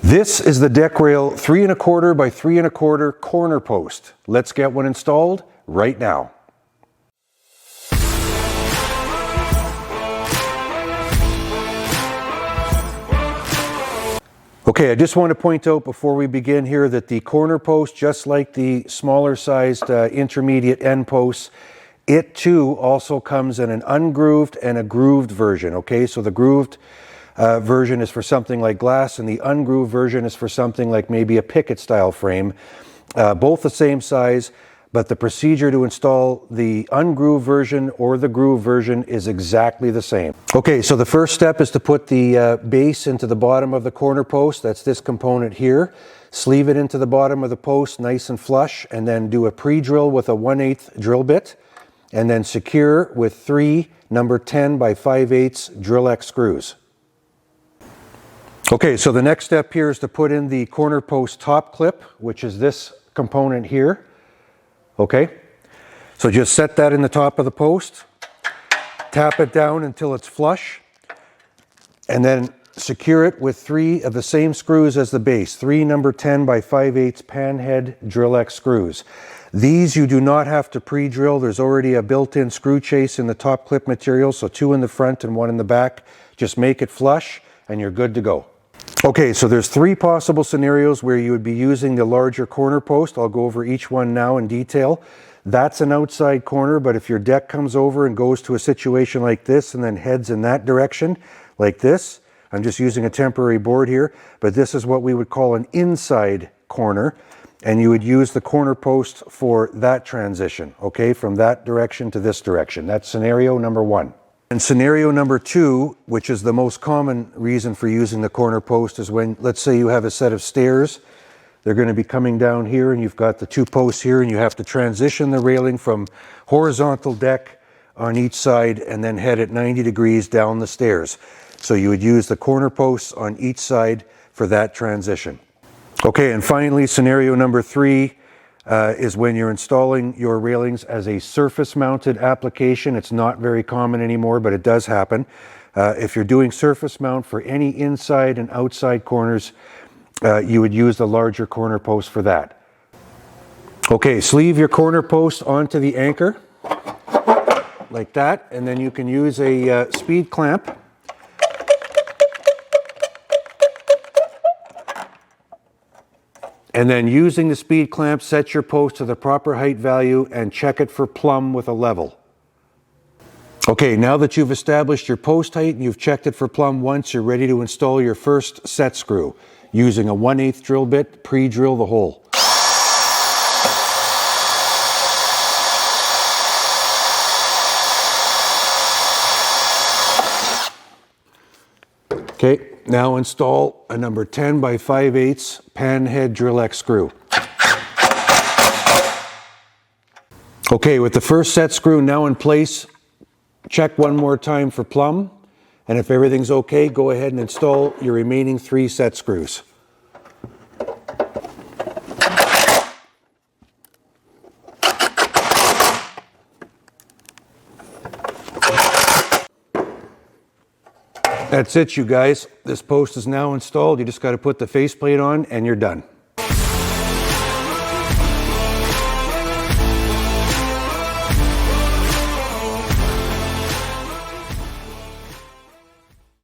This is the Dek Rail 3 1/4 by 3 1/4 corner post. Let's get one installed right now. Okay, I just want to point out before we begin here that the corner post, just like the smaller sized intermediate end posts, it too also comes in an ungrooved and a grooved version. Okay, so the grooved version is for something like glass, and the ungrooved version is for something like maybe a picket style frame. Both the same size, but the procedure to install the ungrooved version or the grooved version is exactly the same. Okay, so the first step is to put the base into the bottom of the corner post. That's this component here. Sleeve it into the bottom of the post nice and flush, and then do a pre-drill with a 1/8 drill bit, and then secure with 3 number 10 by 5/8 drill X screws. Okay, so the next step here is to put in the corner post top clip, which is this component here. Okay, so just set that in the top of the post, tap it down until it's flush, and then secure it with 3 of the same screws as the base, 3 number 10 by 5/8 pan head drill X screws. These you do not have to pre-drill. There's already a built-in screw chase in the top clip material, so 2 in the front and 1 in the back. Just make it flush and you're good to go. Okay, so there's 3 possible scenarios where you would be using the larger corner post. I'll go over each one now in detail. That's an outside corner, but if your deck comes over and goes to a situation like this and then heads in that direction, like this, I'm just using a temporary board here, but this is what we would call an inside corner, and you would use the corner post for that transition, okay, from that direction to this direction. That's scenario number 1. And scenario number 2, which is the most common reason for using the corner post, is when, let's say you have a set of stairs. They're going to be coming down here, and you've got the 2 posts here, and you have to transition the railing from horizontal deck on each side and then head at 90 degrees down the stairs. So you would use the corner posts on each side for that transition. Okay, and finally, scenario number 3 is when you're installing your railings as a surface mounted application. It's not very common anymore, but it does happen. If you're doing surface mount for any inside and outside corners, you would use the larger corner post for that. Okay, sleeve your corner post onto the anchor like that, and then you can use a speed clamp. And then using the speed clamp, set your post to the proper height value and check it for plumb with a level. Okay, now that you've established your post height and you've checked it for plumb once, you're ready to install your first set screw. Using a 1/8 drill bit, pre-drill the hole. Okay, now install a number 10 by 5/8 pan head drill X screw. Okay, with the first set screw now in place, check one more time for plumb, and if everything's okay, go ahead and install your remaining 3 set screws. That's it, you guys. This post is now installed. You just got to put the faceplate on and you're done.